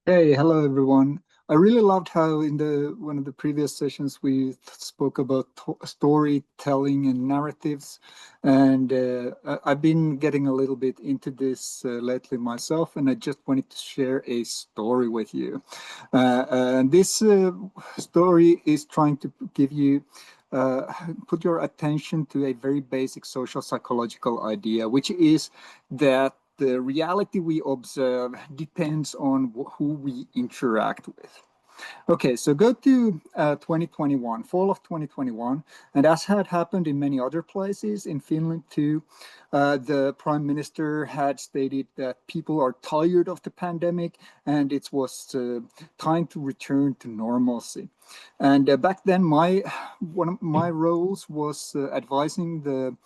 Hey, hello everyone. I really loved how in the one of the previous sessions we spoke about storytelling and narratives, and I've been getting a little bit into this lately myself, and I just wanted to share a story with you. And this story is trying to give you uh, put your attention to a very basic social psychological idea, which is that the reality we observe depends on who we interact with. Okay, so go to 2021, fall of 2021, and as had happened in many other places, in Finland too, the prime minister had stated that people are tired of the pandemic and it was time to return to normalcy. And back then, one of my roles was advising the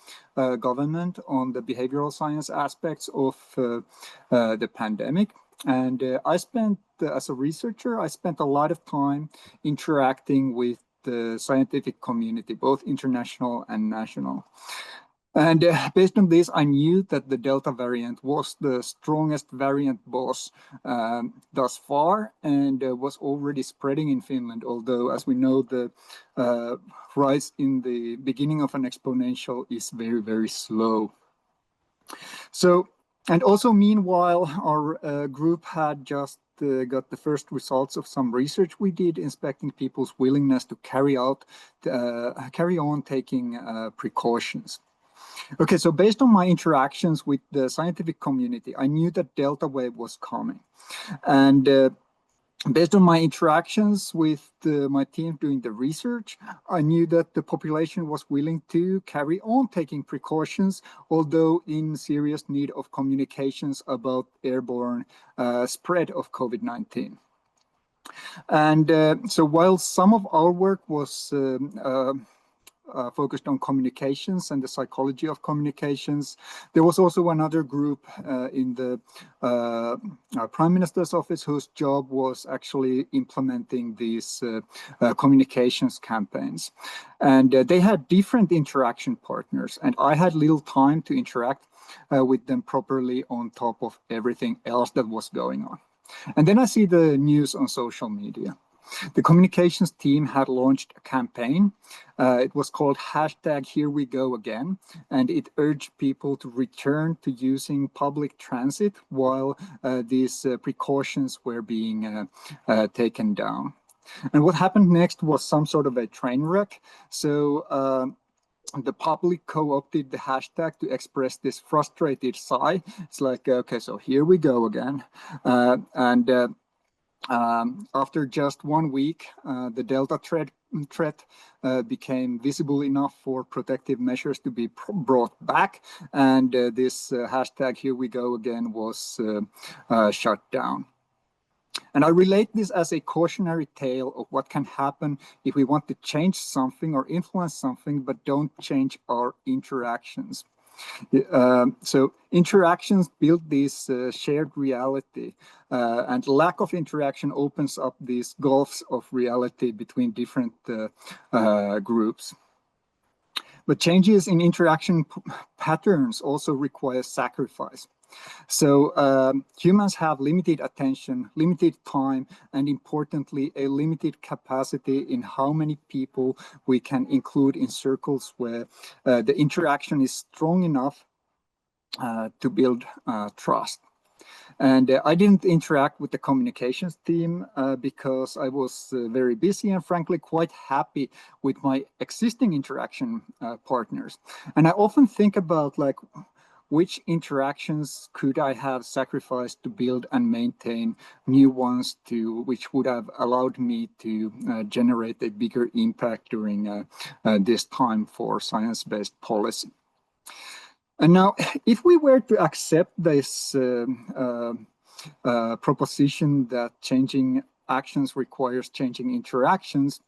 government on the behavioral science aspects of the pandemic. And as a researcher, I spent a lot of time interacting with the scientific community, both international and national. And based on this, I knew that the Delta variant was the strongest variant boss thus far and was already spreading in Finland, although, as we know, the uh, rise in the beginning of an exponential is very, very slow. So, and also meanwhile, our group had just got the first results of some research we did inspecting people's willingness to carry on taking precautions. Okay, so based on my interactions with the scientific community, I knew that Delta wave was coming. And based on my interactions with my team doing the research, I knew that the population was willing to carry on taking precautions, although in serious need of communications about airborne spread of COVID-19. And so while some of our work was focused on communications and the psychology of communications. There was also another group in the Prime Minister's office whose job was actually implementing these communications campaigns. And they had different interaction partners, and I had little time to interact with them properly on top of everything else that was going on. And then I see the news on social media. The communications team had launched a campaign. It was called #HereWeGoAgain, and it urged people to return to using public transit while these precautions were being taken down. And what happened next was some sort of a train wreck. So the public co-opted the hashtag to express this frustrated sigh. It's like, okay, so here we go again. And after just 1 week, the Delta threat became visible enough for protective measures to be brought back, and this hashtag "Here we go again" was shut down. And I relate this as a cautionary tale of what can happen if we want to change something or influence something, but don't change our interactions. So interactions build this shared reality, and lack of interaction opens up these gulfs of reality between different groups. But changes in interaction patterns also require sacrifice. So humans have limited attention, limited time, and importantly, a limited capacity in how many people we can include in circles where the interaction is strong enough to build trust. And I didn't interact with the communications team because I was very busy and frankly quite happy with my existing interaction partners. And I often think about like, which interactions could I have sacrificed to build and maintain new ones which would have allowed me to generate a bigger impact during this time for science-based policy. And now, if we were to accept this proposition that changing actions requires changing interactions,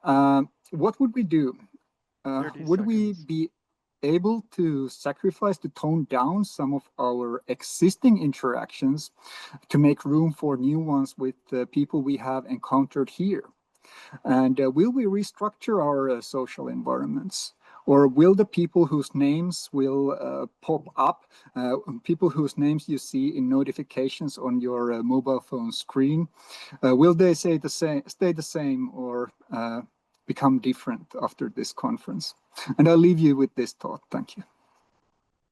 what would we do? 30 Would we seconds. be able to sacrifice to tone down some of our existing interactions to make room for new ones with the people we have encountered here? And will we restructure our social environments? Or will the people whose names will pop up, people whose names you see in notifications on your mobile phone screen, will they stay the same, or become different after this conference? And I'll leave you with this thought. Thank you.